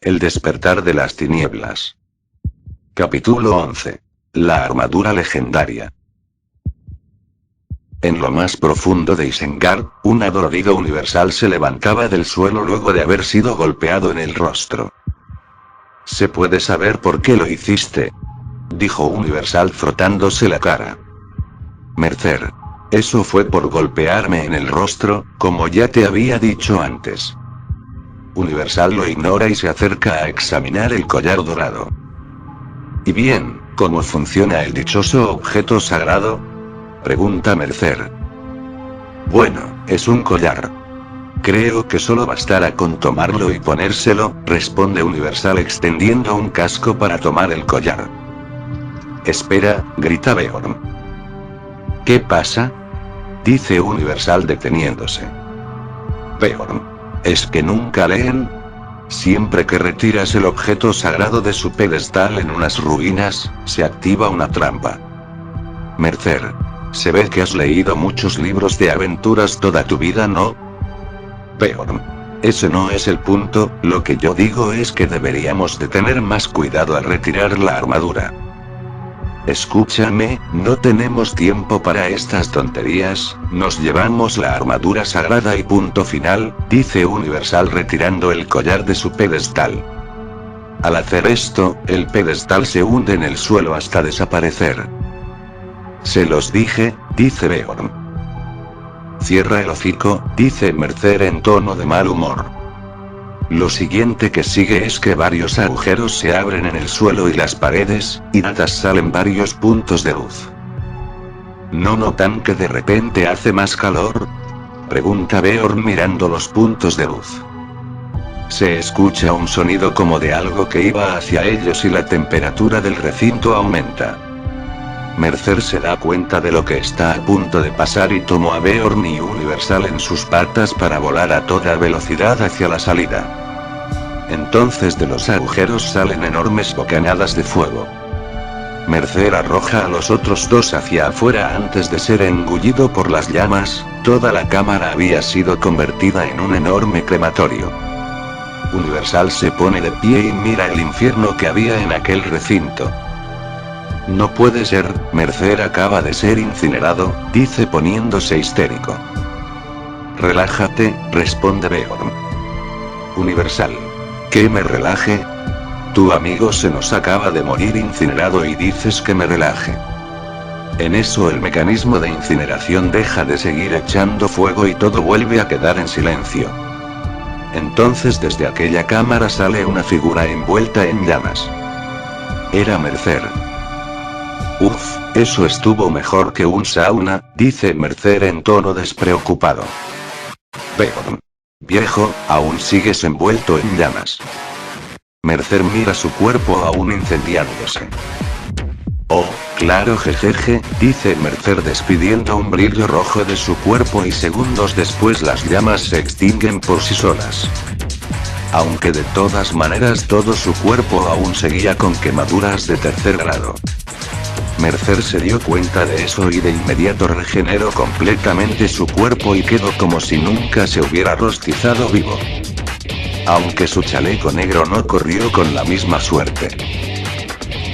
El despertar de las tinieblas. Capítulo 11. La armadura legendaria. En lo más profundo de Isengard, un adolorido universal se levantaba del suelo luego de haber sido golpeado en el rostro. ¿Se puede saber por qué lo hiciste?, dijo Universal frotándose la cara. Mercer. Eso fue por golpearme en el rostro, como ya te había dicho antes. Universal lo ignora y se acerca a examinar el collar dorado. ¿Y bien, cómo funciona el dichoso objeto sagrado?, pregunta Mercer. Bueno, es un collar. Creo que solo bastará con tomarlo y ponérselo, responde Universal extendiendo un casco para tomar el collar. Espera, grita Beorn. ¿Qué pasa?, dice Universal deteniéndose. Beorn. ¿Es que nunca leen? Siempre que retiras el objeto sagrado de su pedestal en unas ruinas, se activa una trampa. Mercer. Se ve que has leído muchos libros de aventuras toda tu vida, ¿no? Beorn. Ese no es el punto, lo que yo digo es que deberíamos de tener más cuidado al retirar la armadura. Escúchame, no tenemos tiempo para estas tonterías, nos llevamos la armadura sagrada y punto final, dice Universal retirando el collar de su pedestal. Al hacer esto, el pedestal se hunde en el suelo hasta desaparecer. Se los dije, dice Beorn. Cierra el hocico, dice Mercer en tono de mal humor. Lo siguiente que sigue es que varios agujeros se abren en el suelo y las paredes, y natas salen varios puntos de luz. ¿No notan que de repente hace más calor?, pregunta Beorn mirando los puntos de luz. Se escucha un sonido como de algo que iba hacia ellos y la temperatura del recinto aumenta. Mercer se da cuenta de lo que está a punto de pasar y tomó a Beorn y Universal en sus patas para volar a toda velocidad hacia la salida. Entonces de los agujeros salen enormes bocanadas de fuego. Mercer arroja a los otros dos hacia afuera antes de ser engullido por las llamas. Toda la cámara había sido convertida en un enorme crematorio. Universal se pone de pie y mira el infierno que había en aquel recinto. No puede ser, Mercer acaba de ser incinerado, dice poniéndose histérico. Relájate, responde Beorn. Universal. ¿Que me relaje? Tu amigo se nos acaba de morir incinerado y dices que me relaje. En eso el mecanismo de incineración deja de seguir echando fuego y todo vuelve a quedar en silencio. Entonces desde aquella cámara sale una figura envuelta en llamas. Era Mercer. Uf, eso estuvo mejor que un sauna, dice Mercer en tono despreocupado. Beorn. Viejo, aún sigues envuelto en llamas. Mercer mira su cuerpo aún incendiándose. Oh, claro, jejeje, dice Mercer despidiendo un brillo rojo de su cuerpo y segundos después las llamas se extinguen por sí solas. Aunque de todas maneras todo su cuerpo aún seguía con quemaduras de tercer grado. Mercer se dio cuenta de eso y de inmediato regeneró completamente su cuerpo y quedó como si nunca se hubiera rostizado vivo. Aunque su chaleco negro no corrió con la misma suerte.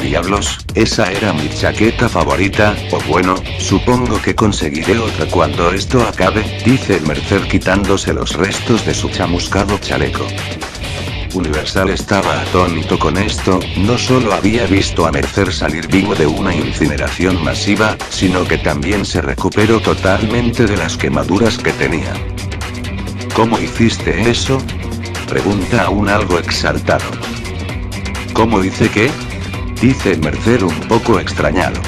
Diablos, esa era mi chaqueta favorita, o bueno, supongo que conseguiré otra cuando esto acabe, dice Mercer quitándose los restos de su chamuscado chaleco. Universal estaba atónito con esto, no solo había visto a Mercer salir vivo de una incineración masiva, sino que también se recuperó totalmente de las quemaduras que tenía. ¿Cómo hiciste eso?, pregunta aún algo exaltado. ¿Cómo dice qué?, dice Mercer un poco extrañado.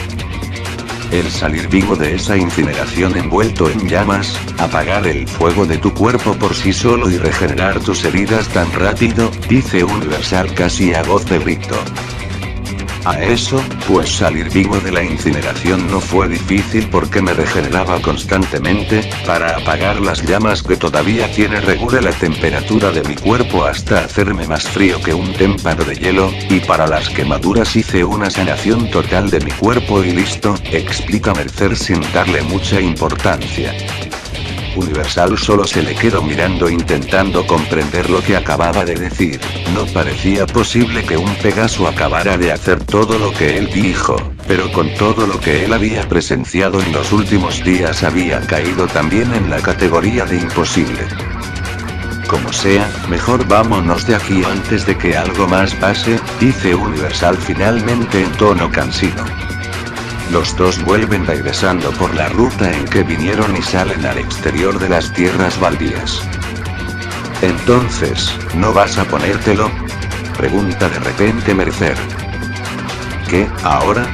El salir vivo de esa incineración envuelto en llamas, apagar el fuego de tu cuerpo por sí solo y regenerar tus heridas tan rápido, dice Universal casi a voz de grito. A eso, pues salir vivo de la incineración no fue difícil porque me regeneraba constantemente, para apagar las llamas que todavía tiene regule la temperatura de mi cuerpo hasta hacerme más frío que un témpano de hielo, y para las quemaduras hice una sanación total de mi cuerpo y listo, explica Mercer sin darle mucha importancia. Universal solo se le quedó mirando intentando comprender lo que acababa de decir. No parecía posible que un Pegaso acabara de hacer todo lo que él dijo, pero con todo lo que él había presenciado en los últimos días había caído también en la categoría de imposible. Como sea, mejor vámonos de aquí antes de que algo más pase, dice Universal finalmente en tono cansino. Los dos vuelven regresando por la ruta en que vinieron y salen al exterior de las tierras baldías. Entonces, ¿no vas a ponértelo?, pregunta de repente Mercer. ¿Qué, ahora?,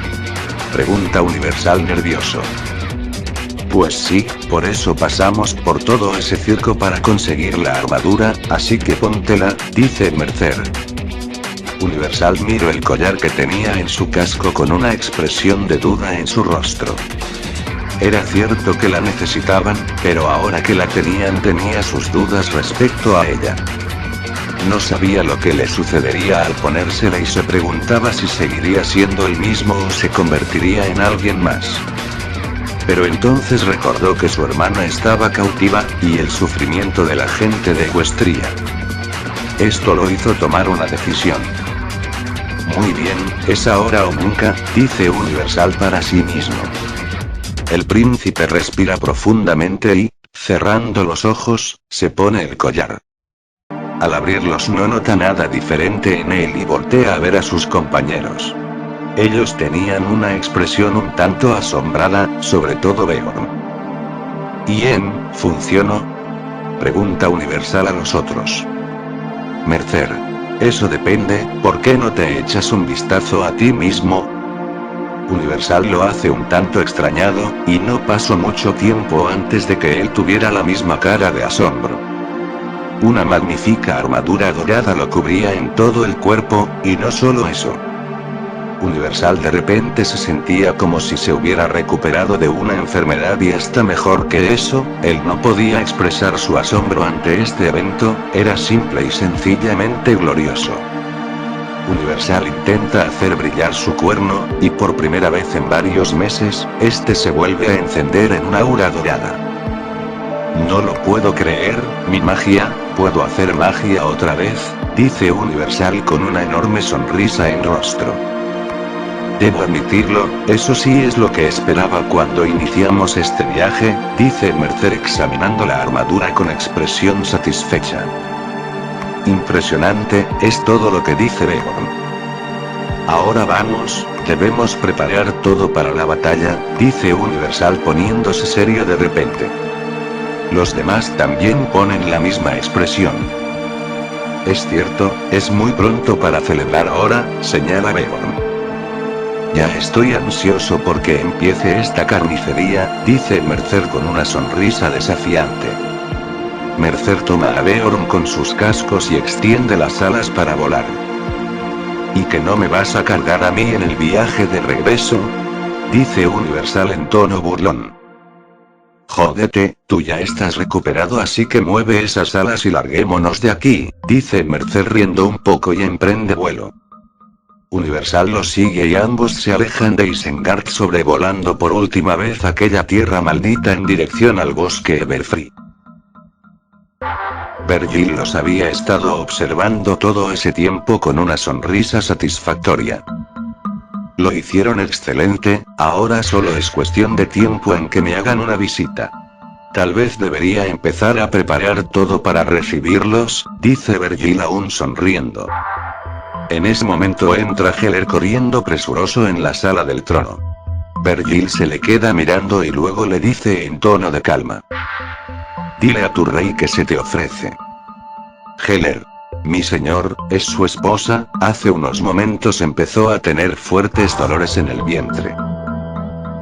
pregunta Universal nervioso. Pues sí, por eso pasamos por todo ese circo para conseguir la armadura, así que póntela, dice Mercer. Universal miró el collar que tenía en su casco con una expresión de duda en su rostro. Era cierto que la necesitaban, pero ahora que la tenían tenía sus dudas respecto a ella. No sabía lo que le sucedería al ponérsela y se preguntaba si seguiría siendo el mismo o se convertiría en alguien más. Pero entonces recordó que su hermana estaba cautiva, y el sufrimiento de la gente de Equestria. Esto lo hizo tomar una decisión. Muy bien, es ahora o nunca, dice Universal para sí mismo. El príncipe respira profundamente y, cerrando los ojos, se pone el collar. Al abrirlos no nota nada diferente en él y voltea a ver a sus compañeros. Ellos tenían una expresión un tanto asombrada, sobre todo Beorn. ¿Bien, funcionó?, pregunta Universal a los otros. Mercer. Eso depende, ¿por qué no te echas un vistazo a ti mismo? Universal lo hace un tanto extrañado, y no pasó mucho tiempo antes de que él tuviera la misma cara de asombro. Una magnífica armadura dorada lo cubría en todo el cuerpo, y no solo eso. Universal de repente se sentía como si se hubiera recuperado de una enfermedad y hasta mejor que eso, él no podía expresar su asombro ante este evento, era simple y sencillamente glorioso. Universal intenta hacer brillar su cuerno, y por primera vez en varios meses, este se vuelve a encender en una aura dorada. No lo puedo creer, mi magia, ¿puedo hacer magia otra vez?, dice Universal con una enorme sonrisa en rostro. Debo admitirlo, eso sí es lo que esperaba cuando iniciamos este viaje, dice Mercer examinando la armadura con expresión satisfecha. Impresionante, es todo lo que dice Beorn. Ahora vamos, debemos preparar todo para la batalla, dice Universal poniéndose serio de repente. Los demás también ponen la misma expresión. Es cierto, es muy pronto para celebrar ahora, señala Beorn. Ya estoy ansioso porque empiece esta carnicería, dice Mercer con una sonrisa desafiante. Mercer toma a Beorn con sus cascos y extiende las alas para volar. ¿Y que no me vas a cargar a mí en el viaje de regreso?, dice Universal en tono burlón. Jódete, tú ya estás recuperado así que mueve esas alas y larguémonos de aquí, dice Mercer riendo un poco y emprende vuelo. Universal los sigue y ambos se alejan de Isengard sobrevolando por última vez aquella tierra maldita en dirección al bosque Everfree. Vergil los había estado observando todo ese tiempo con una sonrisa satisfactoria. Lo hicieron excelente, ahora solo es cuestión de tiempo en que me hagan una visita. Tal vez debería empezar a preparar todo para recibirlos, dice Vergil aún sonriendo. En ese momento entra Heller corriendo presuroso en la sala del trono. Vergil se le queda mirando y luego le dice en tono de calma. Dile a tu rey que se te ofrece. Heller. Mi señor, es su esposa, hace unos momentos empezó a tener fuertes dolores en el vientre.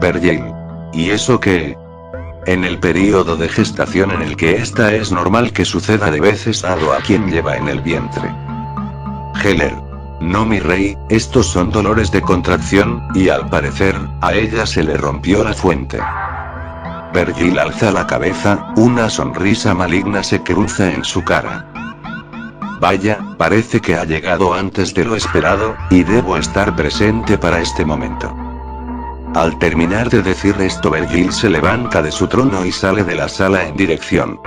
Vergil. ¿Y eso qué? En el período de gestación en el que esta es normal que suceda de veces dado a quien lleva en el vientre. Heller. No mi rey, estos son dolores de contracción, y al parecer, a ella se le rompió la fuente. Vergil alza la cabeza, una sonrisa maligna se cruza en su cara. Vaya, parece que ha llegado antes de lo esperado, y debo estar presente para este momento. Al terminar de decir esto, Vergil se levanta de su trono y sale de la sala en dirección.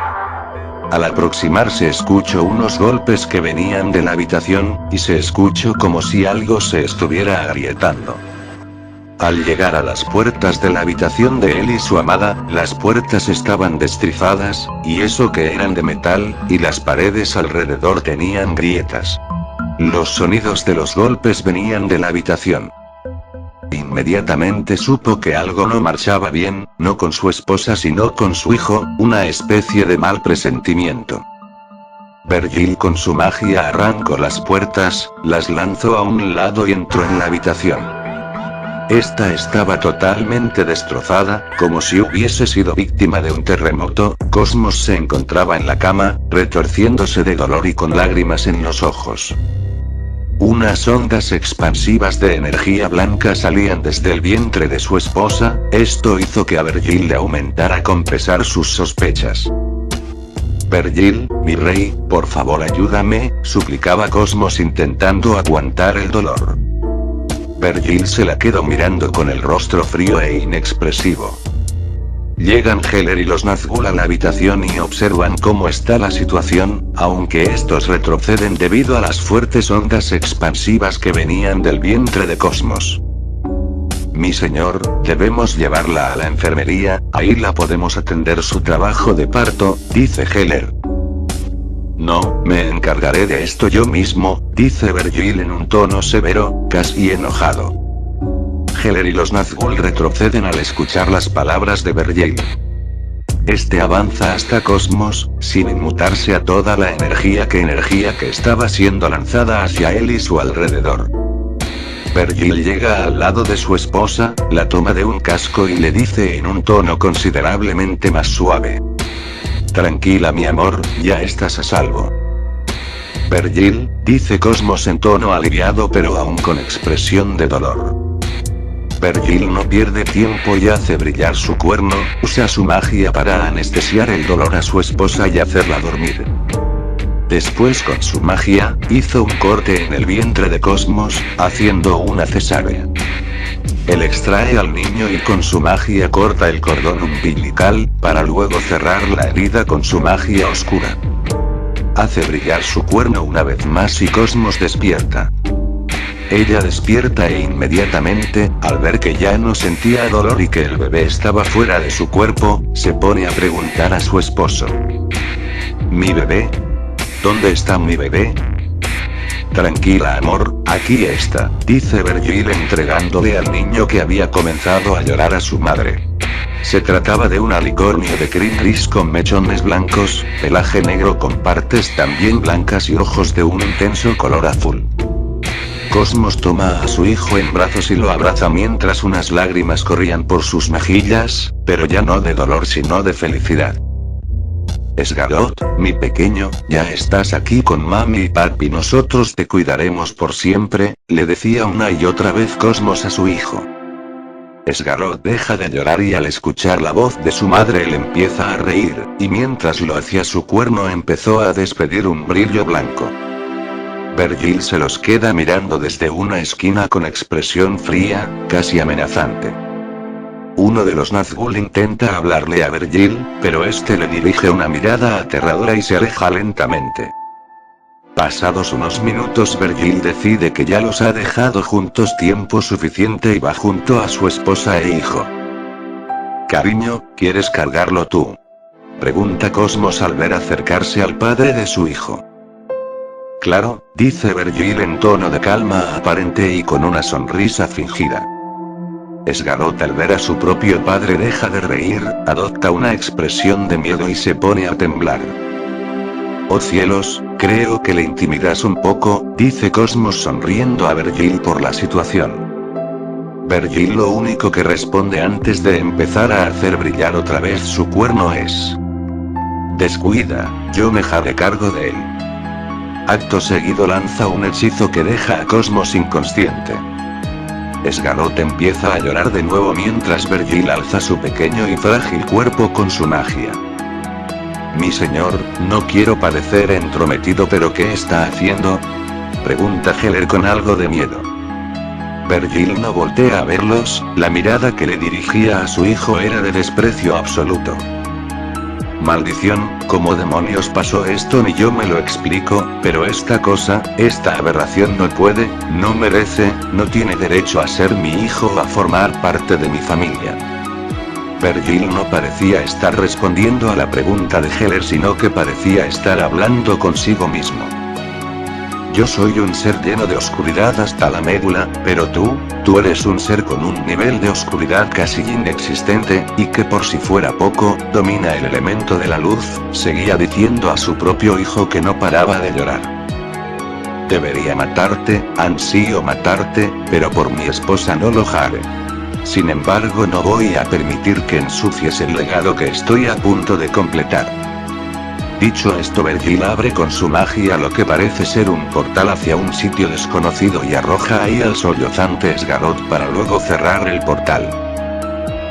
Al aproximarse escucho unos golpes que venían de la habitación, y se escuchó como si algo se estuviera agrietando. Al llegar a las puertas de la habitación de él y su amada, las puertas estaban destrizadas, y eso que eran de metal, y las paredes alrededor tenían grietas. Los sonidos de los golpes venían de la habitación. Inmediatamente supo que algo no marchaba bien, no con su esposa sino con su hijo, una especie de mal presentimiento. Vergil con su magia arrancó las puertas, las lanzó a un lado y entró en la habitación. Esta estaba totalmente destrozada, como si hubiese sido víctima de un terremoto. Cosmos se encontraba en la cama, retorciéndose de dolor y con lágrimas en los ojos. Unas ondas expansivas de energía blanca salían desde el vientre de su esposa, esto hizo que a Vergil le aumentara con pesar sus sospechas. Vergil, mi rey, por favor ayúdame, suplicaba Cosmos intentando aguantar el dolor. Vergil se la quedó mirando con el rostro frío e inexpresivo. Llegan Heller y los Nazgûl a la habitación y observan cómo está la situación, aunque estos retroceden debido a las fuertes ondas expansivas que venían del vientre de Cosmos. Mi señor, debemos llevarla a la enfermería, ahí la podemos atender su trabajo de parto, dice Heller. No, me encargaré de esto yo mismo, dice Vergil en un tono severo, casi enojado. Heller y los Nazgûl retroceden al escuchar las palabras de Vergil. Este avanza hasta Cosmos, sin inmutarse a toda la energía que estaba siendo lanzada hacia él y su alrededor. Vergil llega al lado de su esposa, la toma de un casco y le dice en un tono considerablemente más suave. Tranquila mi amor, ya estás a salvo. Vergil, dice Cosmos en tono aliviado pero aún con expresión de dolor. Vergil no pierde tiempo y hace brillar su cuerno, usa su magia para anestesiar el dolor a su esposa y hacerla dormir. Después con su magia, hizo un corte en el vientre de Cosmos, haciendo una cesárea. Él extrae al niño y con su magia corta el cordón umbilical, para luego cerrar la herida con su magia oscura. Hace brillar su cuerno una vez más y Cosmos despierta. Ella despierta e inmediatamente, al ver que ya no sentía dolor y que el bebé estaba fuera de su cuerpo, se pone a preguntar a su esposo. ¿Mi bebé? ¿Dónde está mi bebé? Tranquila amor, aquí está, dice Vergil entregándole al niño que había comenzado a llorar a su madre. Se trataba de un alicornio de crin gris con mechones blancos, pelaje negro con partes también blancas y ojos de un intenso color azul. Cosmos toma a su hijo en brazos y lo abraza mientras unas lágrimas corrían por sus mejillas, pero ya no de dolor sino de felicidad. Sgarot, mi pequeño, ya estás aquí con mami y papi, nosotros te cuidaremos por siempre, le decía una y otra vez Cosmos a su hijo. Sgarot deja de llorar y al escuchar la voz de su madre él empieza a reír, y mientras lo hacía su cuerno empezó a despedir un brillo blanco. Vergil se los queda mirando desde una esquina con expresión fría, casi amenazante. Uno de los Nazgûl intenta hablarle a Vergil, pero este le dirige una mirada aterradora y se aleja lentamente. Pasados unos minutos Vergil decide que ya los ha dejado juntos tiempo suficiente y va junto a su esposa e hijo. Cariño, ¿quieres cargarlo tú? Pregunta Cosmos al ver acercarse al padre de su hijo. Claro, dice Vergil en tono de calma aparente y con una sonrisa fingida. Sgarot al ver a su propio padre deja de reír, adopta una expresión de miedo y se pone a temblar. Oh cielos, creo que le intimidas un poco, dice Cosmos sonriendo a Vergil por la situación. Vergil lo único que responde antes de empezar a hacer brillar otra vez su cuerno es: descuida, yo me haré cargo de él. Acto seguido lanza un hechizo que deja a Cosmos inconsciente. Sgarot empieza a llorar de nuevo mientras Vergil alza su pequeño y frágil cuerpo con su magia. Mi señor, no quiero parecer entrometido pero ¿qué está haciendo? Pregunta Heller con algo de miedo. Vergil no voltea a verlos, la mirada que le dirigía a su hijo era de desprecio absoluto. Maldición, ¿cómo demonios pasó esto? Ni yo me lo explico, pero esta cosa, esta aberración no puede, no merece, no tiene derecho a ser mi hijo o a formar parte de mi familia. Vergil no parecía estar respondiendo a la pregunta de Heller, sino que parecía estar hablando consigo mismo. Yo soy un ser lleno de oscuridad hasta la médula, pero tú eres un ser con un nivel de oscuridad casi inexistente, y que por si fuera poco, domina el elemento de la luz, seguía diciendo a su propio hijo que no paraba de llorar. Debería matarte, ansío matarte, pero por mi esposa no lo haré. Sin embargo, no voy a permitir que ensucies el legado que estoy a punto de completar. Dicho esto, Vergil abre con su magia lo que parece ser un portal hacia un sitio desconocido y arroja ahí al sollozante Sgarrot para luego cerrar el portal.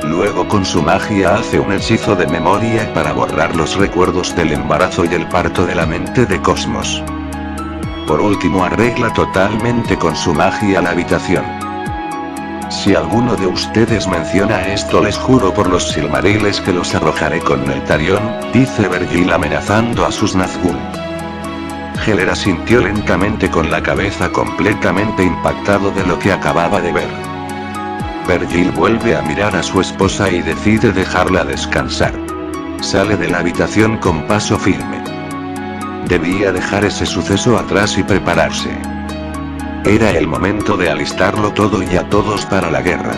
Luego con su magia hace un hechizo de memoria para borrar los recuerdos del embarazo y el parto de la mente de Cosmos. Por último, arregla totalmente con su magia la habitación. Si alguno de ustedes menciona esto, les juro por los Silmariles que los arrojaré con Neltarion, dice Vergil amenazando a sus Nazgûl. Heller asintió lentamente con la cabeza, completamente impactado de lo que acababa de ver. Vergil vuelve a mirar a su esposa y decide dejarla descansar. Sale de la habitación con paso firme. Debía dejar ese suceso atrás y prepararse. Era el momento de alistarlo todo y a todos para la guerra.